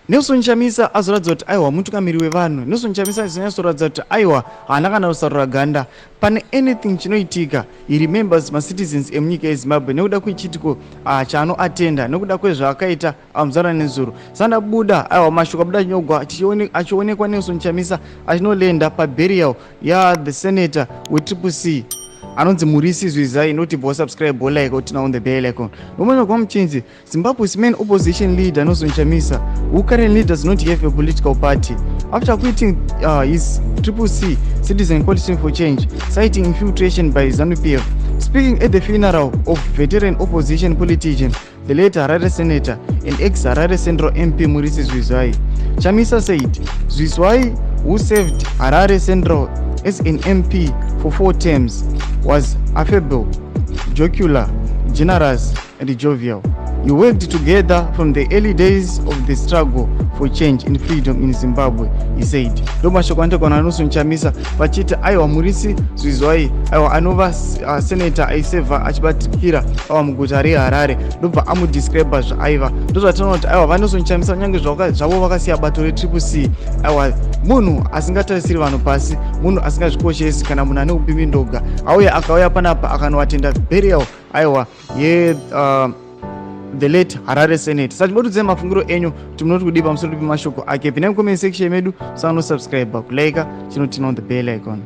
Nelson Chamisa azoratidza kuti aiwa mutungamiri wevanhu. Nelson Chamisa azonyatsoratidza kuti aiwa haana kana kusarura ganda pane anything chinoitika. He remembers macitizens emunyika yeZimbabwe nekuda kwechitiko chaanoatenda nekuda kwezvaakaita muzara nenzuro. Sandabuda aiwa mashoko abuda nyogwa achionekwa Nelson Chamisa achinolenda paburial the senator weTCC anonzi Murisi Zwizai. Not if subscribe or like or turn on the bell icon. No matter what change, Zimbabwe's main opposition leader Nelson Chamisa, who currently does not have a political party, after quitting his CCC Citizen Coalition for Change, citing infiltration by ZANU-PF. Speaking at the funeral of veteran opposition politician, the late Harare Senator and ex-Harare Central MP Murisi Zwizai, Chamisa said Zwizai, who served Harare Central as an MP for 4 terms, was affable, jocular, generous, and jovial. You worked together from the early days of the struggle for change and freedom in Zimbabwe, he said. Domashoko antekwana Nelson Chamisa pachiti aiwa Murisi Zwizai aiwa anova senator aiseva achibatikira aiwa muguta reHarare ndobva amudescribe zvaaiva. Ndozvatinoona kuti aiwa vaNelson Chamisa nyange zvavo vakasiya bato reTCC aiwa munhu asingatarisiri vanhu pasi, munhu asingazvikoshesi kana munhu ane upimbi ndoga auya akauya panapa akanoatenda burial aiwa the late Harare Senate. Sachibotudze mafungiro enyu kuti munoti kudii pamusoro pemashoko ake. Pinai comment section medu, subscribe, like, chinotina on the bell icon.